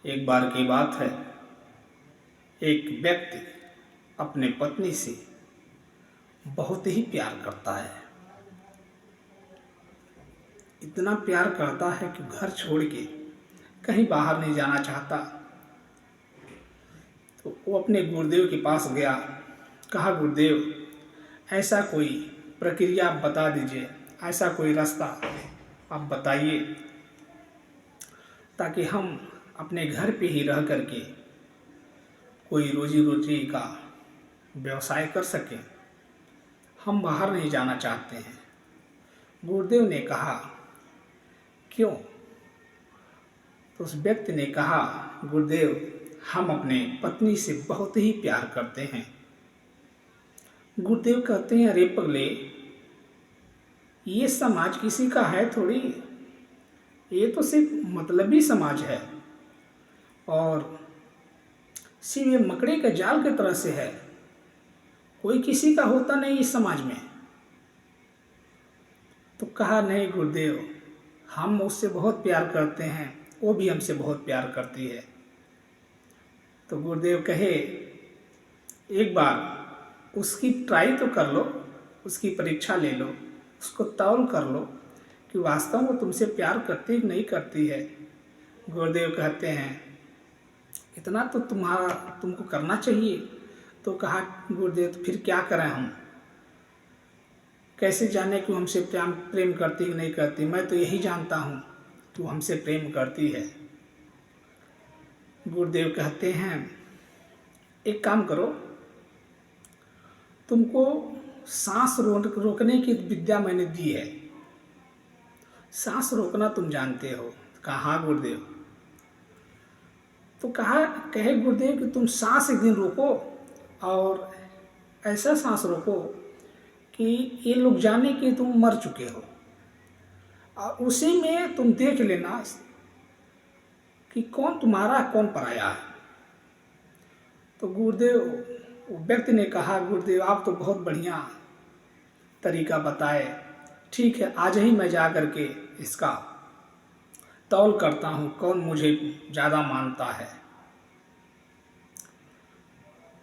एक बार की बात है, एक व्यक्ति अपने पत्नी से बहुत ही प्यार करता है। इतना प्यार करता है कि घर छोड़ के कहीं बाहर नहीं जाना चाहता। तो वो अपने गुरुदेव के पास गया, कहा गुरुदेव ऐसा कोई प्रक्रिया आप बता दीजिए, ऐसा कोई रास्ता आप बताइए ताकि हम अपने घर पे ही रह करके कोई रोजी रोटी का व्यवसाय कर सकें, हम बाहर नहीं जाना चाहते हैं। गुरुदेव ने कहा क्यों? तो उस व्यक्ति ने कहा गुरुदेव हम अपने पत्नी से बहुत ही प्यार करते हैं। गुरुदेव कहते हैं अरे पगले, ये समाज किसी का है थोड़ी, ये तो सिर्फ मतलबी समाज है और सिर्फ ये मकड़े के जाल की तरह से है, कोई किसी का होता नहीं इस समाज में। तो कहा नहीं गुरुदेव, हम उससे बहुत प्यार करते हैं, वो भी हमसे बहुत प्यार करती है। तो गुरुदेव कहे एक बार उसकी ट्राई तो कर लो, उसकी परीक्षा ले लो, उसको तौल कर लो कि वास्तव में तुमसे प्यार करती कि नहीं करती है। गुरुदेव कहते हैं इतना तो तुमको करना चाहिए। तो कहा गुरुदेव तो फिर क्या करें, हम कैसे जाने कि वो हमसे प्रेम करती कि नहीं करती? मैं तो यही जानता हूँ कि वो हमसे प्रेम करती है। गुरुदेव कहते हैं एक काम करो, तुमको सांस रोकने की विद्या मैंने दी है, सांस रोकना तुम जानते हो। कहा हाँ गुरुदेव। तो कहे गुरुदेव कि तुम सांस एक दिन रोको और ऐसा सांस रोको कि ये लोग जाने कि तुम मर चुके हो, और उसी में तुम देख लेना कि कौन तुम्हारा कौन पराया है। तो गुरुदेव व्यक्ति ने कहा गुरुदेव आप तो बहुत बढ़िया तरीका बताए, ठीक है आज ही मैं जा कर के इसका तौल करता हूँ कौन मुझे ज़्यादा मानता है।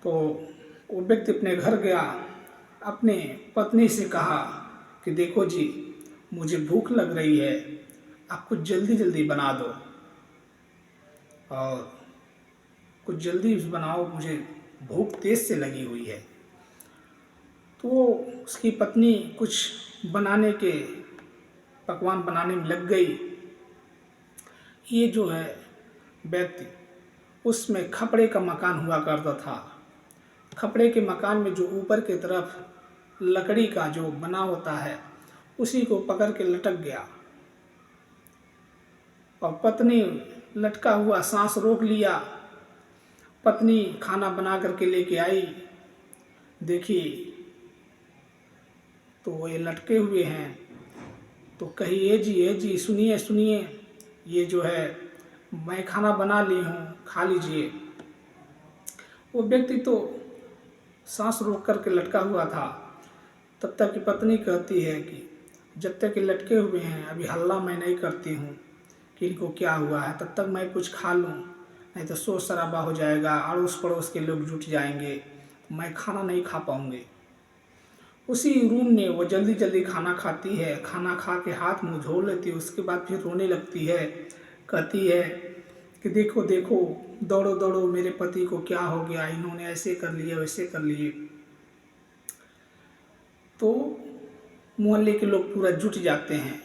तो वो व्यक्ति अपने घर गया, अपने पत्नी से कहा कि देखो जी मुझे भूख लग रही है, आप कुछ जल्दी जल्दी बना दो और कुछ जल्दी बनाओ, मुझे भूख तेज से लगी हुई है। तो उसकी पत्नी कुछ पकवान बनाने में लग गई। ये जो है व्यक्ति, उसमें खपड़े का मकान हुआ करता था। खपड़े के मकान में जो ऊपर की तरफ लकड़ी का जो बना होता है उसी को पकड़ के लटक गया और पत्नी लटका हुआ सांस रोक लिया। पत्नी खाना बना करके लेके आई, देखी तो ये लटके हुए हैं। तो कही ए जी सुनिए सुनिए, ये जो है मैं खाना बना ली हूँ, खा लीजिए। वो व्यक्ति तो सांस रोक करके लटका हुआ था। तब तक की पत्नी कहती है कि जब तक ये लटके हुए हैं अभी हल्ला मैं नहीं करती हूँ कि इनको क्या हुआ है, तब तक मैं कुछ खा लूँ, नहीं तो शोर शराबा हो जाएगा, अड़ोस पड़ोस के लोग जुट जाएंगे, मैं खाना नहीं खा पाऊँगी। उसी रूम में वो जल्दी जल्दी खाना खाती है, खाना खा के हाथ मुंह धो लेती है, उसके बाद फिर रोने लगती है। कहती है कि देखो देखो, दौड़ो दौड़ो, मेरे पति को क्या हो गया, इन्होंने ऐसे कर लिए वैसे कर लिए। तो मोहल्ले के लोग पूरा जुट जाते हैं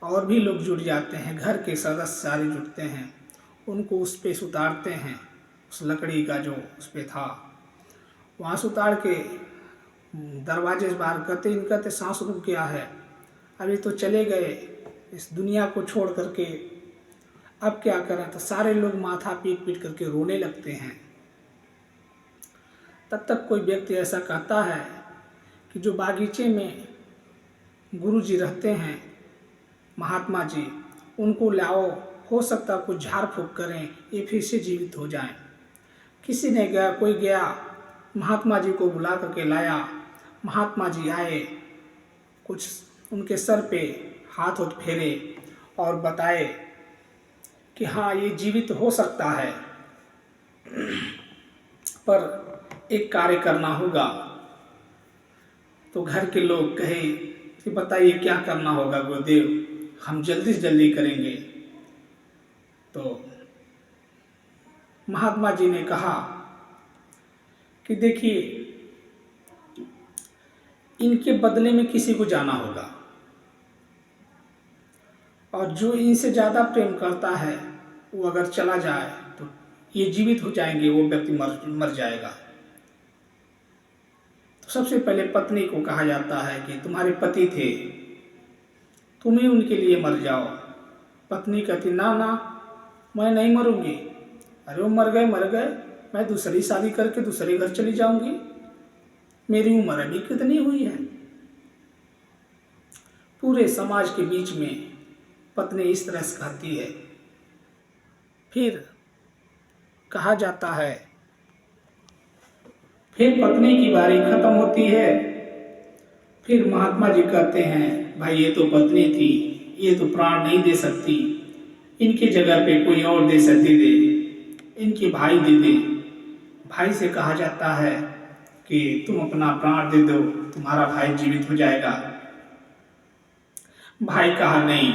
और भी लोग जुट जाते हैं, घर के सदस्य सारे जुटते हैं, उनको उस पे सुतारते हैं, उस लकड़ी का जो उस पे था वहाँ सुतार के दरवाजे से बाहर कहते सांस रुक गया है, अभी तो चले गए इस दुनिया को छोड़ करके, अब क्या करें। तो सारे लोग माथा पीट पीट करके रोने लगते हैं। तब तक कोई व्यक्ति ऐसा कहता है कि जो बागीचे में गुरु जी रहते हैं, महात्मा जी, उनको लाओ, हो सकता कुछ झाड़ फूँक करें, ये फिर से जीवित हो जाएं। किसी ने कोई गया, महात्मा जी को बुला करके लाया। महात्मा जी आए, कुछ उनके सर पे हाथ फेरे और बताए कि हाँ ये जीवित हो सकता है, पर एक कार्य करना होगा। तो घर के लोग कहे कि बताइए क्या करना होगा गुरुदेव, हम जल्दी से जल्दी करेंगे। तो महात्मा जी ने कहा कि देखिए, इनके बदले में किसी को जाना होगा, और जो इनसे ज़्यादा प्रेम करता है वो अगर चला जाए तो ये जीवित हो जाएंगे, वो व्यक्ति मर जाएगा। तो सबसे पहले पत्नी को कहा जाता है कि तुम्हारे पति थे, तुम ही उनके लिए मर जाओ। पत्नी कहती ना ना, मैं नहीं मरूंगी। अरे वो मर गए, मैं दूसरी शादी करके दूसरे घर चली जाऊंगी, मेरी उम्र अभी कितनी हुई है। पूरे समाज के बीच में पत्नी इस तरह से कहती है। फिर कहा जाता है, फिर पत्नी की बारी खत्म होती है। फिर महात्मा जी कहते हैं, भाई ये तो पत्नी थी, ये तो प्राण नहीं दे सकती, इनकी जगह पे कोई और दे सकती, दे इनके भाई दे दे। भाई से कहा जाता है कि तुम अपना प्राण दे दो, तुम्हारा भाई जीवित हो जाएगा। भाई कहा नहीं,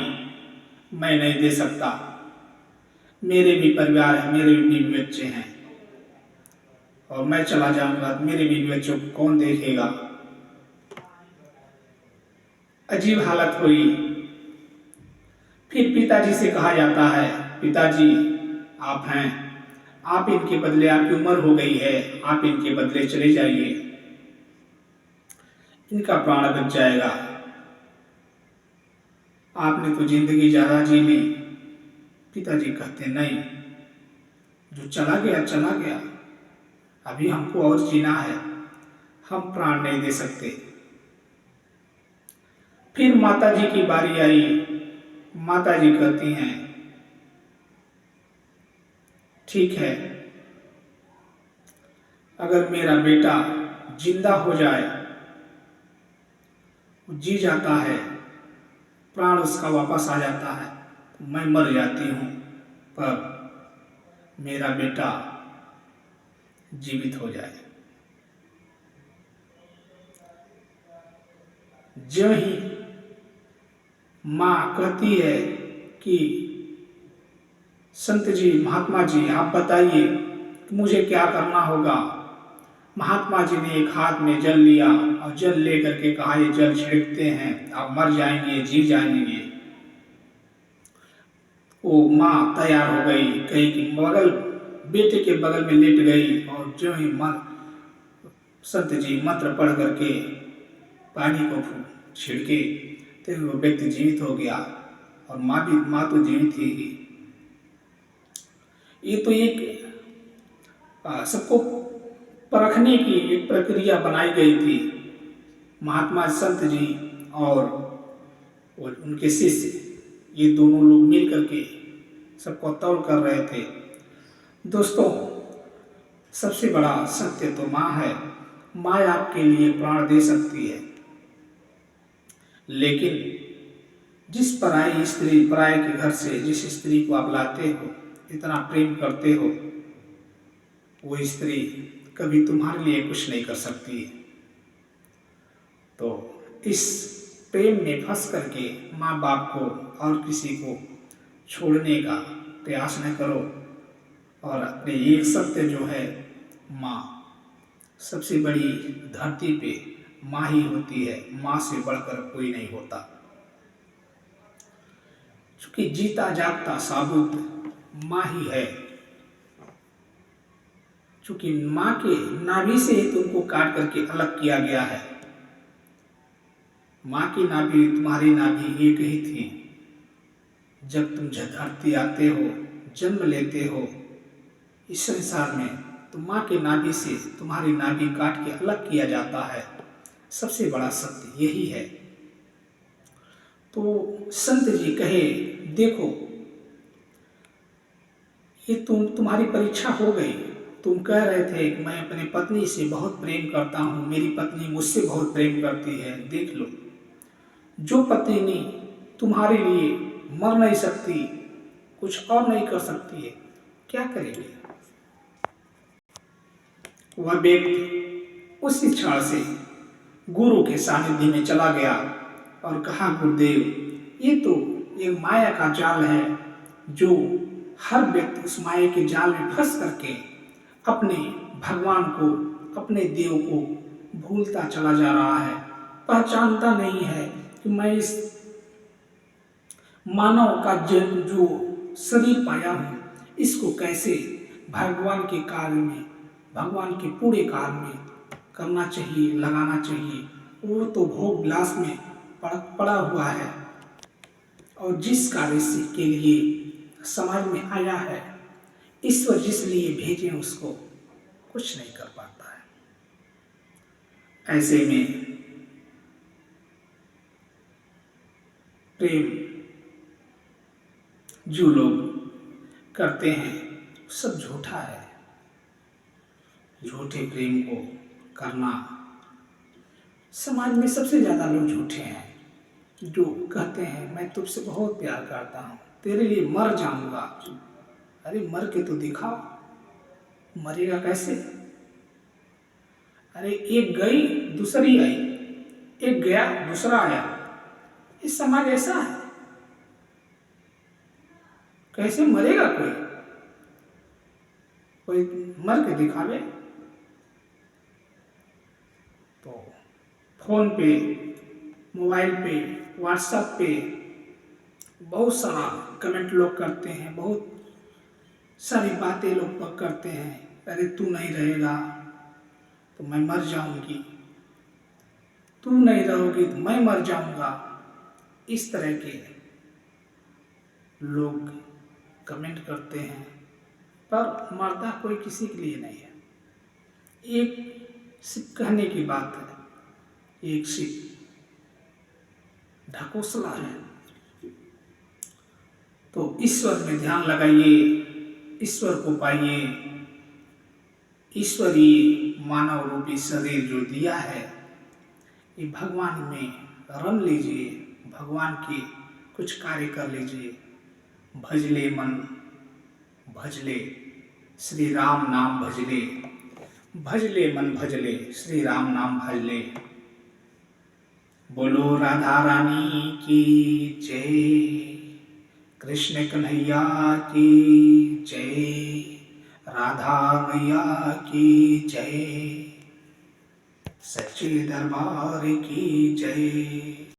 मैं नहीं दे सकता, मेरे भी परिवार है, मेरे भी बीवी बच्चे हैं, और मैं चला जाऊंगा मेरे बीवी बच्चों को कौन देखेगा। अजीब हालत हुई। फिर पिताजी से कहा जाता है, पिताजी आप हैं, आप इनके बदले, आपकी उम्र हो गई है, आप इनके बदले चले जाइए, इनका प्राण बच जाएगा, आपने तो जिंदगी ज्यादा जी ली। पिताजी कहते नहीं, जो चला गया चला गया, अभी हमको और जीना है, हम प्राण नहीं दे सकते। फिर माताजी की बारी आई। माताजी कहती हैं, ठीक है, अगर मेरा बेटा जिंदा हो जाए, जी जाता है, प्राण उसका वापस आ जाता है, तो मैं मर जाती हूँ, पर मेरा बेटा जीवित हो जाए। जो ही माँ कहती है कि संत जी, महात्मा जी आप बताइए मुझे क्या करना होगा। महात्मा जी ने एक हाथ में जल लिया और जल लेकर के कहा, ये जल छिड़कते हैं, आप मर जाएंगे, जी जाएंगे। वो माँ तैयार हो गई, कहीं की बगल, बेटे के बगल में लेट गई, और जो ही संत जी मंत्र पढ़ करके पानी को छिड़के तो वो व्यक्ति जीवित हो गया, और माँ तो जीवित ही। ये तो एक सबको परखने की एक प्रक्रिया बनाई गई थी। महात्मा संत जी और उनके शिष्य, ये दोनों लोग मिल करके सबको तौल कर रहे थे। दोस्तों, सबसे बड़ा सत्य तो माँ है। माँ आपके लिए प्राण दे सकती है, लेकिन जिस पराई स्त्री, पराये के घर से जिस स्त्री को आप लाते हो, इतना प्रेम करते हो, वो स्त्री कभी तुम्हारे लिए कुछ नहीं कर सकती। तो इस प्रेम में फंस करके माँ बाप को और किसी को छोड़ने का प्रयास न करो, और अपने एक सत्य जो है, माँ सबसे बड़ी धरती पे माँ ही होती है, माँ से बढ़कर कोई नहीं होता। क्योंकि जीता जागता साबुत माँ ही है। क्योंकि माँ के नाभि से ही तुमको काट करके अलग किया गया है। माँ की नाभि, तुम्हारी नाभि एक ही थी। जब तुम धरती आते हो, जन्म लेते हो इस संसार में, तो माँ के नाभि से तुम्हारी नाभि काट के अलग किया जाता है। सबसे बड़ा सत्य यही है। तो संत जी कहे, देखो ये तुम्हारी परीक्षा हो गई। तुम कह रहे थे कि मैं अपनी पत्नी से बहुत प्रेम करता हूँ, मेरी पत्नी मुझसे बहुत प्रेम करती है। देख लो, जो पत्नी तुम्हारे लिए मर नहीं सकती, कुछ और नहीं कर सकती है, क्या करेंगे? वह व्यक्ति उसी क्षण से गुरु के सानिध्य में चला गया और कहा, गुरुदेव, ये तो एक माया का जाल है, जो हर व्यक्ति उस माया के जाल में फंस करके अपने भगवान को, अपने देव को भूलता चला जा रहा है, पहचानता नहीं है कि मैं इस मानव का जो शरीर पाया हूँ, इसको कैसे भगवान के कार्य में, भगवान के पूरे कार्य में करना चाहिए, लगाना चाहिए। वो तो भोग विलास में पड़ा हुआ है, और जिस कार्य से के लिए समाज में आया है, ईश्वर जिस लिए भेजे उसको कुछ नहीं कर पाता है। ऐसे में प्रेम जो लोग करते हैं सब झूठा है। झूठे प्रेम को करना, समाज में सबसे ज़्यादा लोग झूठे हैं, जो कहते हैं मैं तुझसे बहुत प्यार करता हूँ, तेरे लिए मर जाऊंगा। अरे मर के तो दिखाओ, मरेगा कैसे? अरे एक गई दूसरी आई, एक गया दूसरा आया, ये समाज ऐसा है, कैसे मरेगा कोई? कोई मर के दिखावे? तो फोन पे, मोबाइल पे, व्हाट्सएप पे बहुत सारा कमेंट लोग करते हैं, बहुत सारी बातें लोग करते हैं। अरे तू नहीं रहेगा तो मैं मर जाऊंगी, तू नहीं रहोगी तो मैं मर जाऊंगा। इस तरह के लोग कमेंट करते हैं, पर मरता कोई किसी के लिए नहीं है। एक सिर्फ कहने की बात है, एक सिर्फ ढकोसला है। तो ईश्वर में ध्यान लगाइए, ईश्वर को पाइए। ईश्वरीय मानव रूपी शरीर जो दिया है, ये भगवान में रम लीजिए, भगवान के कुछ कार्य कर लीजिए। भजले मन भजले श्री राम नाम भजले, भजले मन भजले श्री राम नाम भजले। बोलो राधा रानी की जय, कृष्ण कन्हैया की जय, राधा मैया की जय, सच्चे दरबार की जय।